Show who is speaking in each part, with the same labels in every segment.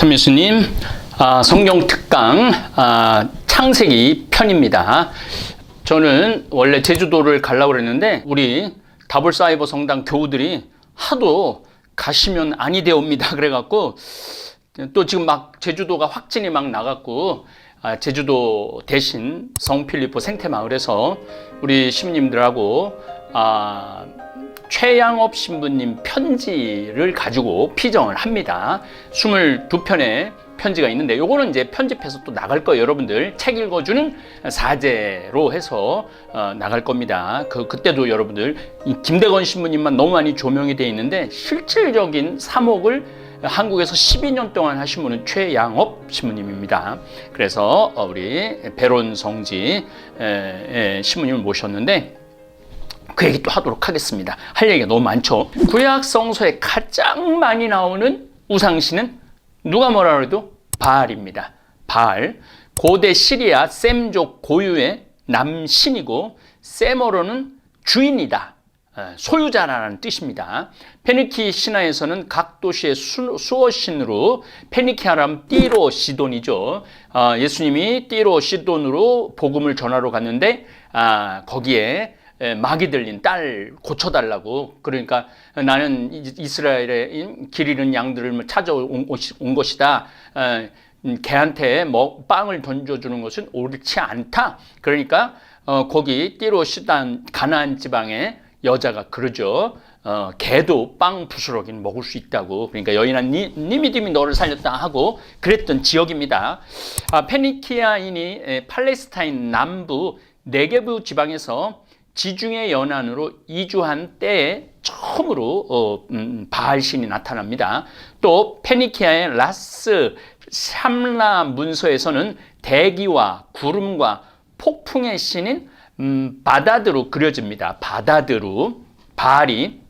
Speaker 1: 참 예수님, 성경 특강 창세기 편입니다. 저는 원래 제주도를 가려고 그랬는데 우리 다볼사이버 성당 교우들이 하도 가시면 아니 되옵니다. 그래갖고 또 지금 막 제주도가 확진이 막 나갔고 제주도 대신 성필리포 생태마을에서 우리 시민님들하고 최양업 신부님 편지를 가지고 피정을 합니다. 22편의 편지가 있는데 요거는 이제 편집해서 또 나갈 거예요. 여러분들 책 읽어주는 사제로 해서 나갈 겁니다. 그때도 여러분들 김대건 신부님만 너무 많이 조명이 되어 있는데 실질적인 사목을 한국에서 12년 동안 하신 분은 최양업 신부님입니다. 그래서 우리 배론 성지 신부님을 모셨는데 그 얘기 또 하도록 하겠습니다. 할 얘기가 너무 많죠. 구약 성서에 가장 많이 나오는 우상신은 누가 뭐라 그래도 바알입니다. 바알. 고대 시리아 셈족 고유의 남신이고 세머로는 주인이다. 소유자라는 뜻입니다. 페니키 신화에서는 각 도시의 수어신으로 페니키아라면 띠로 시돈이죠. 예수님이 띠로 시돈으로 복음을 전하러 갔는데 거기에 막이 들린 딸 고쳐달라고, 그러니까 나는 이스라엘의 길 잃은 양들을 찾아온 것이다. 걔한테 빵을 던져주는 것은 옳지 않다. 그러니까 거기 띠로 시단 가나안 지방의 여자가 그러죠. 개도 빵 부스러기는 먹을 수 있다고. 그러니까 여인아 네 믿음이 너를 살렸다 하고 그랬던 지역입니다. 페니키아인이 팔레스타인 남부 네게브 지방에서 지중해 연안으로 이주한 때에 처음으로 바알신이 나타납니다. 또 페니키아의 라스 샴라 문서에서는 대기와 구름과 폭풍의 신인 바다드로 그려집니다. 바다드로. 바알이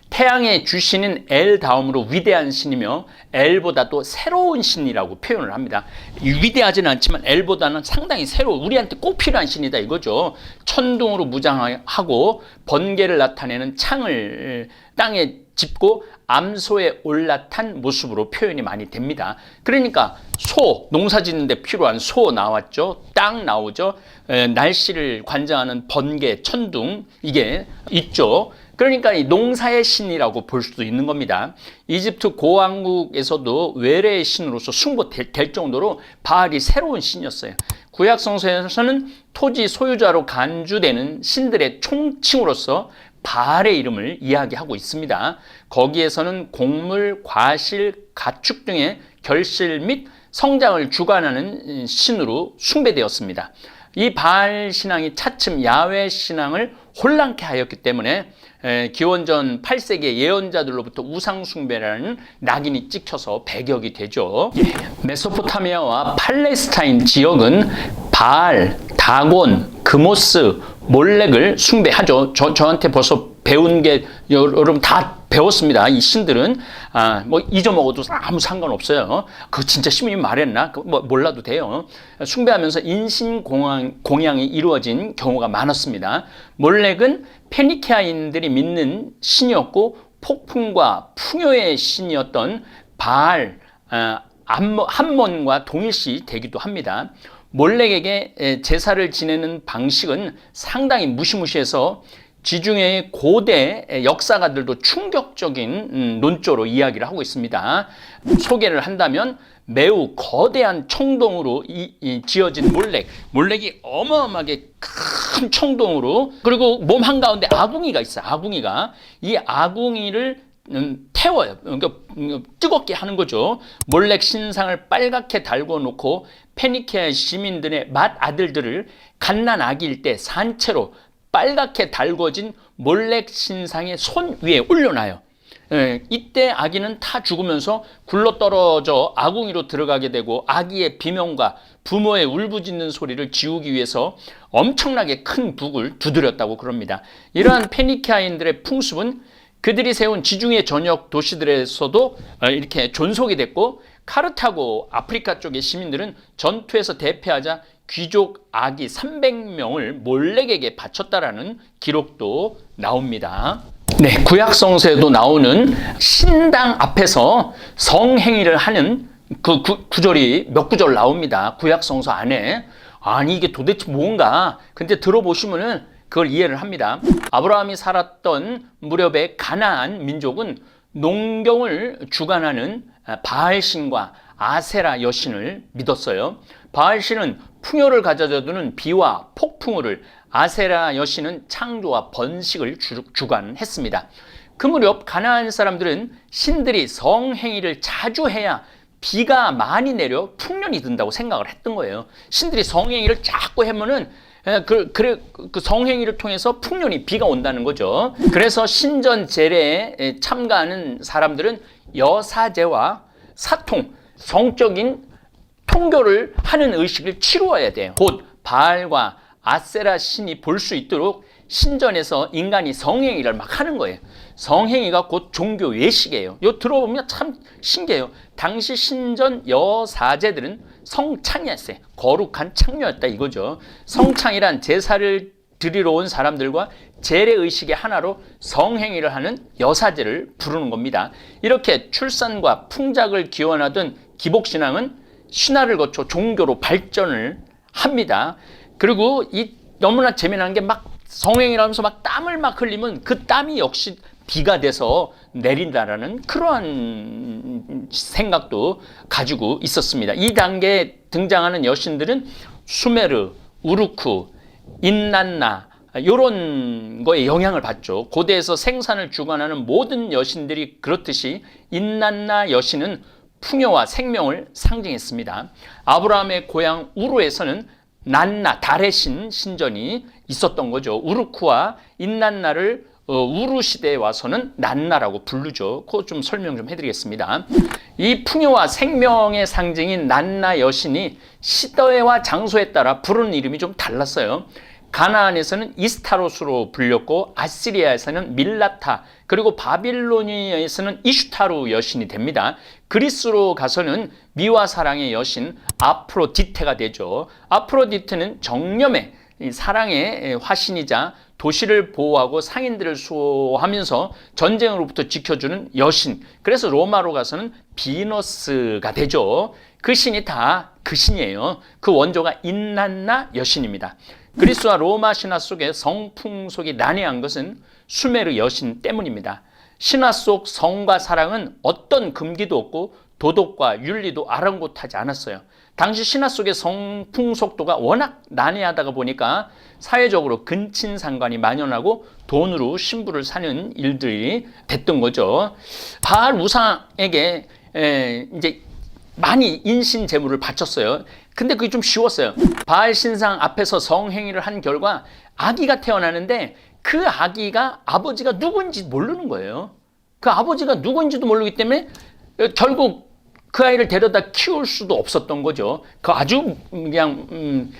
Speaker 1: 태양의 주신인 엘 다음으로 위대한 신이며 엘보다 또 새로운 신이라고 표현을 합니다. 위대하지는 않지만 엘보다는 상당히 새로운, 우리한테 꼭 필요한 신이다 이거죠. 천둥으로 무장하고 번개를 나타내는 창을 땅에 짚고 암소에 올라탄 모습으로 표현이 많이 됩니다. 그러니까 소, 농사 짓는데 필요한 소 나왔죠. 땅 나오죠. 날씨를 관장하는 번개, 천둥 이게 있죠. 그러니까 이 농사의 신이라고 볼 수도 있는 겁니다. 이집트 고왕국에서도 외래의 신으로서 숭배될 정도로 바알이 새로운 신이었어요. 구약 성서에서는 토지 소유자로 간주되는 신들의 총칭으로서 바알의 이름을 이야기하고 있습니다. 거기에서는 곡물, 과실, 가축 등의 결실 및 성장을 주관하는 신으로 숭배되었습니다. 이 바알 신앙이 차츰 야훼 신앙을 혼란케 하였기 때문에 기원전 8세기의 예언자들로부터 우상 숭배라는 낙인이 찍혀서 배격이 되죠. 메소포타미아와 팔레스타인 지역은 바알, 다곤, 그모스, 몰렉을 숭배하죠. 저한테 벌써 배운 게 여러분 다 배웠습니다. 이 신들은 잊어먹어도 아무 상관없어요. 그거 진짜 신부님이 말했나? 몰라도 돼요. 숭배하면서 인신 공양이 이루어진 경우가 많았습니다. 몰렉은 페니키아인들이 믿는 신이었고 폭풍과 풍요의 신이었던 바알, 함몬과 동일시 되기도 합니다. 몰렉에게 제사를 지내는 방식은 상당히 무시무시해서 지중해의 고대 역사가들도 충격적인 논조로 이야기를 하고 있습니다. 소개를 한다면 매우 거대한 청동으로 지어진 몰렉이 어마어마하게 큰 청동으로, 그리고 몸 한가운데 아궁이가 있어요. 이 아궁이를 태워요. 그러니까 뜨겁게 하는 거죠. 몰렉 신상을 빨갛게 달궈 놓고 페니키아 시민들의 맏아들들을 갓난 아기일 때 산채로 빨갛게 달궈진 몰렉 신상의 손 위에 올려놔요. 이때 아기는 타 죽으면서 굴러떨어져 아궁이로 들어가게 되고 아기의 비명과 부모의 울부짖는 소리를 지우기 위해서 엄청나게 큰 북을 두드렸다고 그럽니다. 이러한 페니키아인들의 풍습은 그들이 세운 지중해 전역 도시들에서도 이렇게 존속이 됐고, 카르타고 아프리카 쪽의 시민들은 전투에서 대패하자 귀족 아기 300명을 몰렉에게 바쳤다라는 기록도 나옵니다. 네, 구약성서에도 나오는 신당 앞에서 성행위를 하는 그 구절이 몇 구절 나옵니다. 구약성서 안에. 아니 이게 도대체 뭔가. 근데 들어보시면은 그걸 이해를 합니다. 아브라함이 살았던 무렵에 가나안 민족은 농경을 주관하는 바알신과 아세라 여신을 믿었어요. 바알신은 풍요를 가져다 주는 비와 폭풍우를, 아세라 여신은 창조와 번식을 주관했습니다. 그 무렵 가나안 사람들은 신들이 성행위를 자주 해야 비가 많이 내려 풍년이 든다고 생각을 했던 거예요. 신들이 성행위를 자꾸 하면은 그 성행위를 통해서 풍년이 비가 온다는 거죠. 그래서 신전 제례에 참가하는 사람들은 여사제와 사통, 성적인 통교를 하는 의식을 치루어야 돼요. 곧 바알과 아세라 신이 볼 수 있도록 신전에서 인간이 성행위를 막 하는 거예요. 성행위가 곧 종교 외식이에요. 이거 들어보면 참 신기해요. 당시 신전 여사제들은 성창이었어요. 거룩한 창녀였다 이거죠. 성창이란 제사를 드리러 온 사람들과 제례의식의 하나로 성행위를 하는 여사제를 부르는 겁니다. 이렇게 출산과 풍작을 기원하던 기복신앙은 신화를 거쳐 종교로 발전을 합니다. 그리고 이 너무나 재미난 게 막 성행위라면서 막 땀을 막 흘리면 그 땀이 역시 비가 돼서 내린다라는 그러한 생각도 가지고 있었습니다. 이 단계에 등장하는 여신들은 수메르, 우루크, 인난나 이런 거에 영향을 받죠. 고대에서 생산을 주관하는 모든 여신들이 그렇듯이 인난나 여신은 풍요와 생명을 상징했습니다. 아브라함의 고향 우르에서는 난나, 달의 신전이 있었던 거죠. 우르크와 인난나를 우르 시대에 와서는 난나라고 부르죠. 그거 좀 설명 좀 해드리겠습니다. 이 풍요와 생명의 상징인 난나 여신이 시대와 장소에 따라 부르는 이름이 좀 달랐어요. 가나안에서는 이스타롯으로 불렸고 아시리아에서는 밀라타, 그리고 바빌로니아에서는 이슈타르 여신이 됩니다. 그리스로 가서는 미와 사랑의 여신 아프로디테가 되죠. 아프로디테는 정념의 사랑의 화신이자 도시를 보호하고 상인들을 수호하면서 전쟁으로부터 지켜주는 여신. 그래서 로마로 가서는 비너스가 되죠. 그 신이 다 그 신이에요. 그 원조가 인난나 여신입니다. 그리스와 로마 신화 속에 성풍속이 난해한 것은 수메르 여신 때문입니다. 신화 속 성과 사랑은 어떤 금기도 없고 도덕과 윤리도 아랑곳하지 않았어요. 당시 신화 속의 성풍속도가 워낙 난해하다가 보니까 사회적으로 근친상간이 만연하고 돈으로 신부를 사는 일들이 됐던 거죠. 바알 우상에게 이제 많이 인신 제물을 바쳤어요. 근데 그게 좀 쉬웠어요. 바알 신상 앞에서 성행위를 한 결과 아기가 태어나는데 그 아기가 아버지가 누구인지 모르는 거예요. 그 아버지가 누구인지도 모르기 때문에 결국 그 아이를 데려다 키울 수도 없었던 거죠. 그 아주 그냥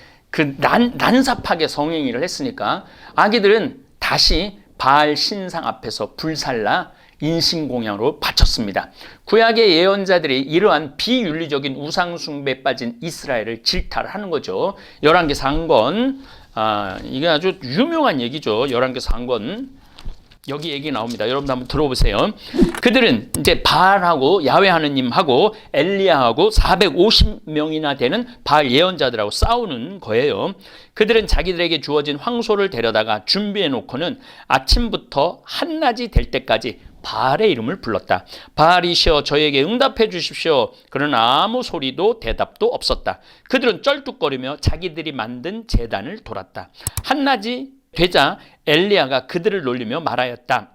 Speaker 1: 난삽하게 성행위를 했으니까 아기들은 다시 바알 신상 앞에서 불살라 인신공양으로 바쳤습니다. 구약의 예언자들이 이러한 비윤리적인 우상숭배에 빠진 이스라엘을 질타하는 거죠. 열왕기서 한 권, 이게 아주 유명한 얘기죠. 열왕기서 한 권. 여기 얘기 나옵니다. 여러분 한번 들어보세요. 그들은 이제 바알하고 야훼 하느님하고 엘리야하고 450명이나 되는 바알 예언자들하고 싸우는 거예요. 그들은 자기들에게 주어진 황소를 데려다가 준비해 놓고는 아침부터 한낮이 될 때까지 바알의 이름을 불렀다. 바알이시여 저에게 응답해 주십시오. 그러나 아무 소리도 대답도 없었다. 그들은 쩔뚝거리며 자기들이 만든 제단을 돌았다. 한낮이 되자 엘리야가 그들을 놀리며 말하였다.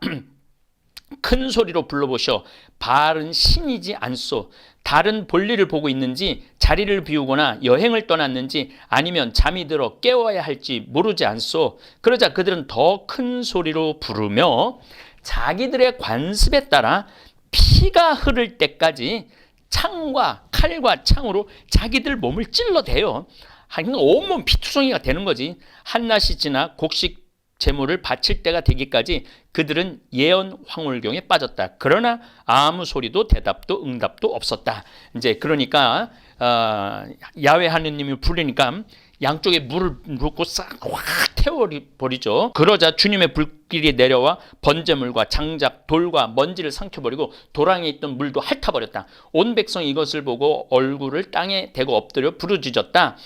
Speaker 1: 큰 소리로 불러보시오. 바알은 신이지 않소. 다른 볼일을 보고 있는지 자리를 비우거나 여행을 떠났는지 아니면 잠이 들어 깨워야 할지 모르지 않소. 그러자 그들은 더 큰 소리로 부르며 자기들의 관습에 따라 피가 흐를 때까지 창과 칼과 창으로 자기들 몸을 찔러대요. 온몸 피투성이가 되는 거지. 한낮이 지나 곡식 제물을 바칠 때가 되기까지 그들은 예언 황홀경에 빠졌다. 그러나 아무 소리도 대답도 응답도 없었다. 이제 그러니까 야훼 하느님이 부르니까 양쪽에 물을 붓고 싹 확 태워버리죠. 그러자 주님의 불길이 내려와 번제물과 장작, 돌과 먼지를 삼켜버리고 도랑에 있던 물도 핥아버렸다. 온 백성이 이것을 보고 얼굴을 땅에 대고 엎드려 부르짖었다.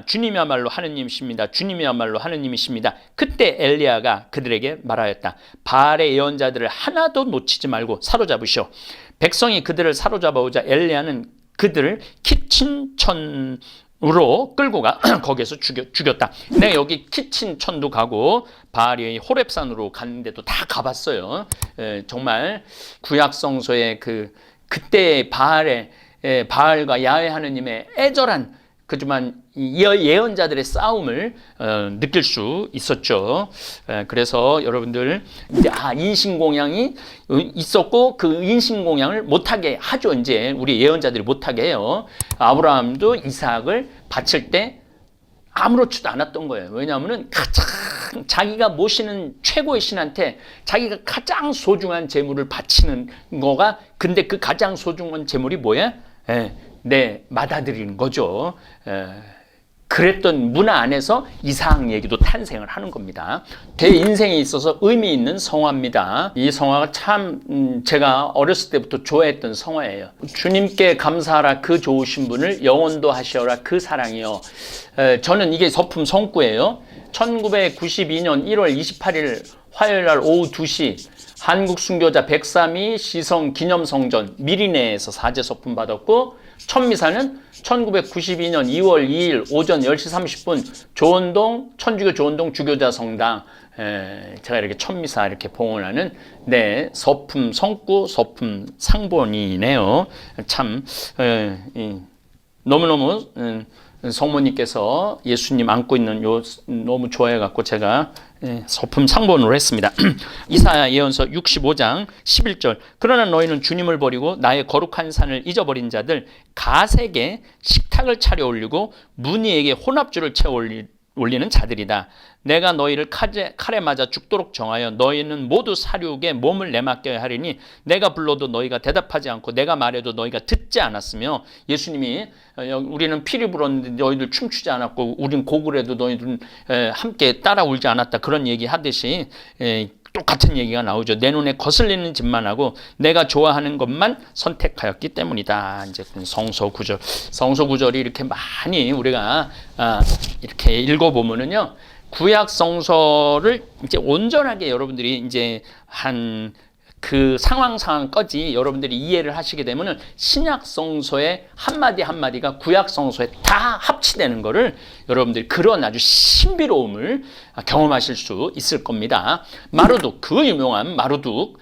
Speaker 1: 주님이야말로 하느님이십니다. 주님이야말로 하느님이십니다. 그때 엘리야가 그들에게 말하였다. 바알의 예언자들을 하나도 놓치지 말고 사로잡으시오. 백성이 그들을 사로잡아오자 엘리야는 그들을 키친천으로 끌고 가 거기에서 죽였다. 내가 여기 키친천도 가고 바알이 호렙산으로 갔는데도 다 가봤어요. 정말 구약성서의 그때 바알과 야훼 하느님의 애절한 그지만 예언자들의 싸움을 느낄 수 있었죠. 그래서 여러분들 인신공양이 있었고 그 인신공양을 못하게 하죠. 이제 우리 예언자들이 못하게 해요. 아브라함도 이삭을 바칠 때 아무렇지도 않았던 거예요. 왜냐하면 가장 자기가 모시는 최고의 신한테 자기가 가장 소중한 재물을 바치는 거가, 근데 그 가장 소중한 재물이 뭐야? 맏아들인 거죠. 그랬던 문화 안에서 이삭 얘기도 탄생을 하는 겁니다. 제 인생에 있어서 의미 있는 성화입니다. 이 성화가 참 제가 어렸을 때부터 좋아했던 성화예요. 주님께 감사하라 그 좋으신 분을 영원도 하시어라 그 사랑이요. 저는 이게 서품 성구예요. 1992년 1월 28일 화요일날 오후 2시 한국 순교자 103위 시성 기념성전 미리네에서 사제서품 받았고, 천미사는 1992년 2월 2일 오전 10시 30분 천주교 조원동 주교자 성당, 제가 이렇게 천미사 이렇게 봉헌하는 서품 성구 서품 상본이네요. 참 너무너무 성모님께서 예수님 안고 있는 요 너무 좋아해갖고 제가 서품 상본으로 했습니다. 이사야 예언서 65장 11절. 그러나 너희는 주님을 버리고 나의 거룩한 산을 잊어버린 자들, 가색에 식탁을 차려 올리고 문희에게 혼합주를 채워 올리는 자들이다. 내가 너희를 칼에 맞아 죽도록 정하여 너희는 모두 사륙에 몸을 내맡겨야 하리니 내가 불러도 너희가 대답하지 않고 내가 말해도 너희가 듣지 않았으며, 예수님이 우리는 피리 불었는데 너희들 춤추지 않았고 우린 곡을 해도 너희들은 함께 따라 울지 않았다, 그런 얘기 하듯이 똑같은 얘기가 나오죠. 내 눈에 거슬리는 짓만 하고 내가 좋아하는 것만 선택하였기 때문이다. 이제 성서 구절이 이렇게 많이 우리가 이렇게 읽어보면은요, 구약 성서를 이제 온전하게 여러분들이 이제 그 상황까지 여러분들이 이해를 하시게 되면은 신약 성서의 한마디 한마디가 구약 성서에 다 합치되는 거를 여러분들이 그런 아주 신비로움을 경험하실 수 있을 겁니다. 마르둑, 그 유명한 마르둑,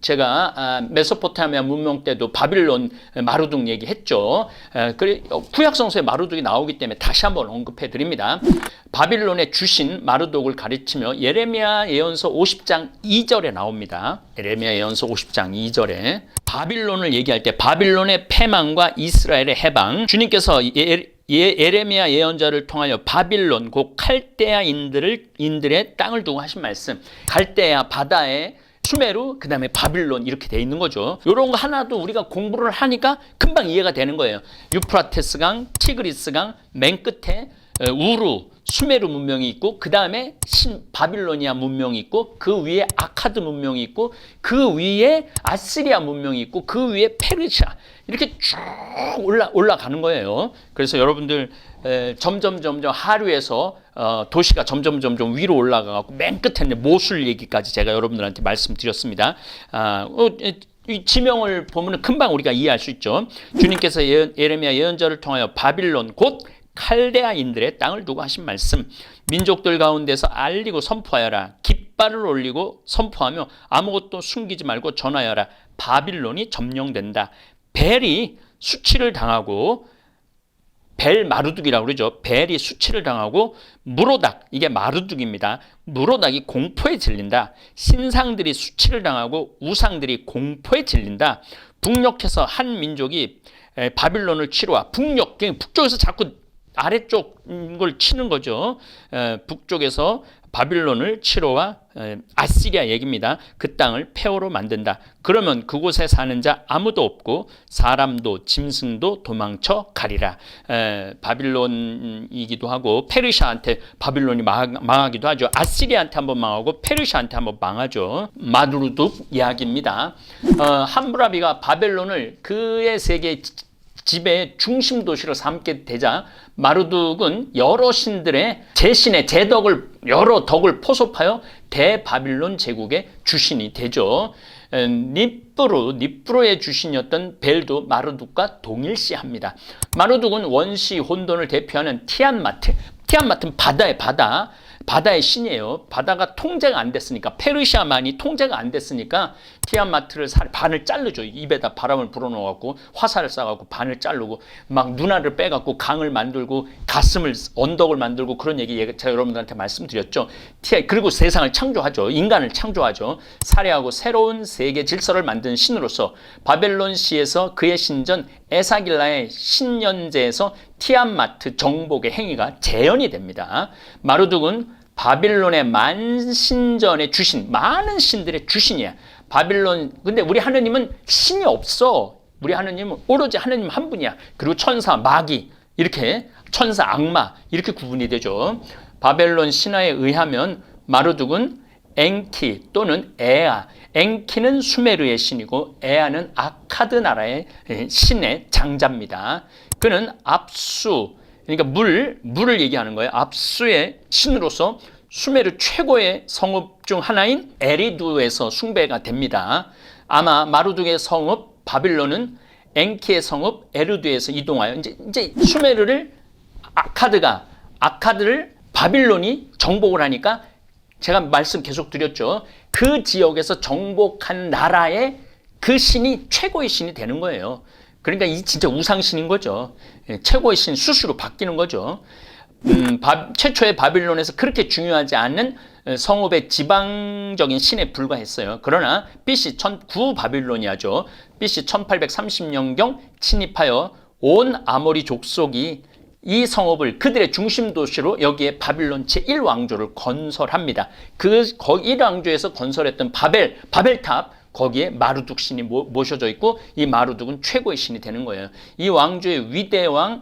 Speaker 1: 제가 메소포타미아 문명 때도 바빌론 마르둑 얘기했죠. 구약 성서에 마르둑이 나오기 때문에 다시 한번 언급해 드립니다. 바빌론의 주신 마르둑을 가르치며 예레미야 예언서 50장 2절에 나옵니다. 예레미야 예언서 50장 2절에 바빌론을 얘기할 때 바빌론의 패망과 이스라엘의 해방, 주님께서 예레미야 예언자를 통하여 바빌론 곧 칼데아 인들의 땅을 두고 하신 말씀, 갈대아 바다에 수메르, 그 다음에 바빌론 이렇게 돼 있는 거죠. 이런 거 하나도 우리가 공부를 하니까 금방 이해가 되는 거예요. 유프라테스강, 티그리스강 맨 끝에 우루, 수메르 문명이 있고, 그 다음에 바빌로니아 문명이 있고, 그 위에 아카드 문명이 있고, 그 위에 아시리아 문명이 있고, 그 위에 페르시아, 이렇게 쭉 올라가는 거예요. 그래서 여러분들 점점 하류에서 도시가 점점 위로 올라가고 맨 끝에는 모술 얘기까지 제가 여러분들한테 말씀드렸습니다. 이 지명을 보면 금방 우리가 이해할 수 있죠. 주님께서 예레미야 예언자를 통하여 바빌론 곧 칼데아인들의 땅을 두고 하신 말씀, 민족들 가운데서 알리고 선포하여라. 깃발을 올리고 선포하며 아무것도 숨기지 말고 전하여라. 바빌론이 점령된다. 벨이 수치를 당하고, 벨 마르둑이라고 그러죠. 벨이 수치를 당하고, 무로닥, 이게 마르둑입니다. 무로닥이 공포에 질린다. 신상들이 수치를 당하고 우상들이 공포에 질린다. 북녘에서 한 민족이 바빌론을 치러와, 북쪽에서 자꾸 아래쪽 걸 치는 거죠. 북쪽에서 바빌론을 치러와 아시리아 얘기입니다. 그 땅을 폐허로 만든다. 그러면 그곳에 사는 자 아무도 없고 사람도 짐승도 도망쳐 가리라. 바빌론이기도 하고 페르시아한테 바빌론이 망하기도 하죠. 아시리아한테 한번 망하고 페르시아한테 한번 망하죠. 마루둑 이야기입니다. 함무라비가 바벨론을 그의 세계 지배의 중심 도시로 삼게 되자 마루둑은 여러 신들의 제신의 제덕을 여러 덕을 포섭하여 대바빌론 제국의 주신이 되죠. 니프로의 주신이었던 벨도 마루둑과 동일시합니다. 마루둑은 원시 혼돈을 대표하는 티안마트는 바다의 신이에요. 바다가 통제가 안 됐으니까, 페르시아만이 통제가 안 됐으니까 티안마트를 반을 자르죠. 입에다 바람을 불어넣어갖고 화살을 쏴갖고 반을 자르고 막 눈알을 빼갖고 강을 만들고 언덕을 만들고 그런 얘기 제가 여러분들한테 말씀드렸죠. 그리고 세상을 창조하죠. 인간을 창조하죠. 살해하고 새로운 세계 질서를 만든 신으로서 바벨론시에서 그의 신전 에사길라의 신년제에서 티안마트 정복의 행위가 재현이 됩니다. 마루둑은 바빌론의 만신전의 주신, 많은 신들의 주신이야. 근데 우리 하느님은 신이 없어. 우리 하느님은 오로지 하느님 한 분이야. 그리고 천사, 마귀, 이렇게 천사, 악마 이렇게 구분이 되죠. 바벨론 신화에 의하면 마루둑은 엔키 또는 에아, 엔키는 수메르의 신이고 에아는 아카드 나라의 신의 장자입니다. 그는 압수, 그러니까 물을 얘기하는 거예요. 압수의 신으로서 수메르 최고의 성읍 중 하나인 에리두에서 숭배가 됩니다. 아마 마루둑의 성읍 바빌론은 엔키의 성읍 에르두에서 이동하여 이제 수메르를 아카드를 바빌론이 정복을 하니까 제가 말씀 계속 드렸죠. 그 지역에서 정복한 나라의 그 신이 최고의 신이 되는 거예요. 그러니까 이 진짜 우상신인 거죠. 최고의 신 수수로 바뀌는 거죠. 최초의 바빌론에서 그렇게 중요하지 않은 성읍의 지방적인 신에 불과했어요. 그러나 BC 구바빌로니아죠. BC 1830년경 침입하여 온 아모리 족속이 이 성읍을 그들의 중심 도시로 여기에 바빌론 제1왕조를 건설합니다. 그 1왕조에서 건설했던 바벨탑 거기에 마루둑 신이 모셔져 있고 이 마루둑은 최고의 신이 되는 거예요. 이 왕조의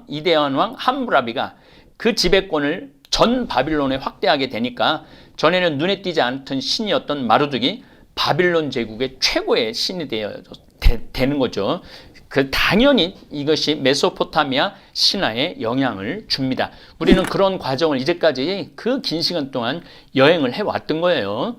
Speaker 1: 이대한 왕 함무라비가 그 지배권을 전 바빌론에 확대하게 되니까 전에는 눈에 띄지 않던 신이었던 마루둑이 바빌론 제국의 최고의 신이 되는 거죠. 당연히 이것이 메소포타미아 신화에 영향을 줍니다. 우리는 그런 과정을 이제까지 그 긴 시간 동안 여행을 해왔던 거예요.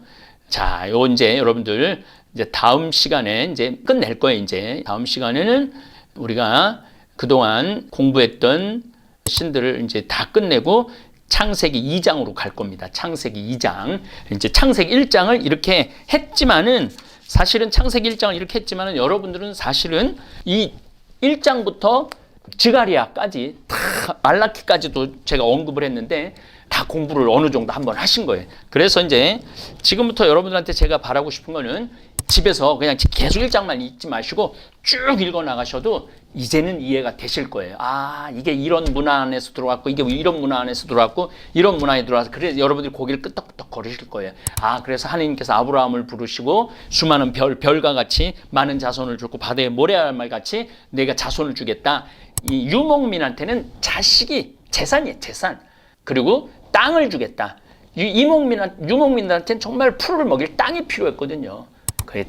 Speaker 1: 자, 이제 여러분들 다음 시간에 이제 끝낼 거예요. 이제 다음 시간에는 우리가 그동안 공부했던 신들을 이제 다 끝내고 창세기 2장으로 갈 겁니다. 창세기 2장. 이제 창세기 1장을 이렇게 했지만은 사실은 창세기 1장을 이렇게 했지만은 여러분들은 사실은 이 1장부터 지가리아까지 다 말라키까지도 제가 언급을 했는데 다 공부를 어느 정도 한번 하신 거예요. 그래서 이제 지금부터 여러분들한테 제가 바라고 싶은 거는 집에서 그냥 계속 1장만 읽지 마시고 쭉 읽어 나가셔도 이제는 이해가 되실 거예요. 아, 이게 이런 문화 안에서 들어왔고, 이게 이런 문화 안에서 들어왔고, 이런 문화에 들어와서, 그래서 여러분들이 고개를 끄덕끄덕 거리실 거예요. 아, 그래서 하나님께서 아브라함을 부르시고, 수많은 별과 같이 많은 자손을 주고, 바다에 모래알말 같이 내가 자손을 주겠다. 이 유목민한테는 자식이 재산이에요, 재산. 그리고 땅을 주겠다. 유목민한테는 정말 풀을 먹일 땅이 필요했거든요.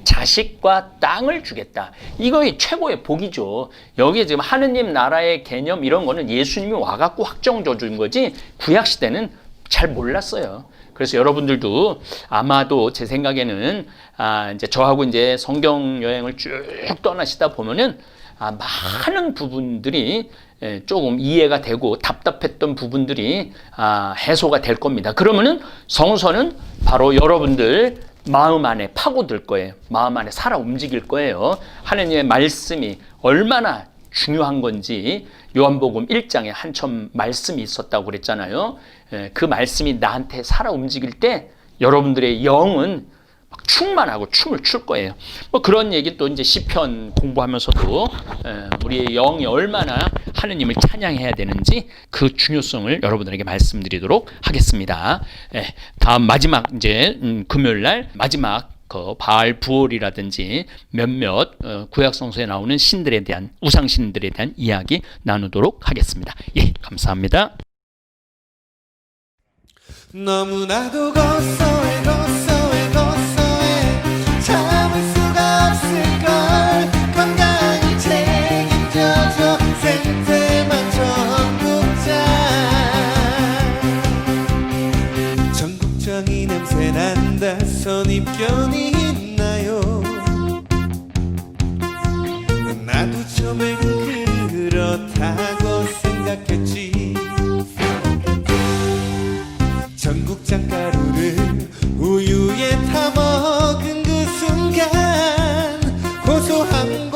Speaker 1: 자식과 땅을 주겠다. 이거의 최고의 복이죠. 여기에 지금 하느님 나라의 개념 이런 거는 예수님이 와갖고 확정져 준 거지 구약시대는 잘 몰랐어요. 그래서 여러분들도 아마도 제 생각에는 이제 저하고 이제 성경 여행을 쭉 떠나시다 보면은 많은 부분들이 조금 이해가 되고 답답했던 부분들이 해소가 될 겁니다. 그러면은 성서는 바로 여러분들 마음 안에 파고들 거예요. 마음 안에 살아 움직일 거예요. 하느님의 말씀이 얼마나 중요한 건지 요한복음 1장에 한참 말씀이 있었다고 그랬잖아요. 그 말씀이 나한테 살아 움직일 때 여러분들의 영은 막 충만하고 춤을 출 거예요. 뭐 그런 얘기 또 이제 시편 공부하면서도 우리의 영이 얼마나 하느님을 찬양해야 되는지 그 중요성을 여러분들에게 말씀드리도록 하겠습니다. 예, 다음 마지막 이제 금요일 날 마지막 그 바알 부올이라든지 몇몇 구약 성서에 나오는 신들에 대한 우상 신들에 대한 이야기 나누도록 하겠습니다. 예, 감사합니다.
Speaker 2: 너무나도 고소해 고소해 고소해 참을 수가 없을걸 건강히 책임져줘 생태만 전국장 전국장이 냄새난다 선입견이 있나요 나도 처음엔 그렇다고 생각했지 전국장 가루를 우유에 타먹은 그 순간 고소한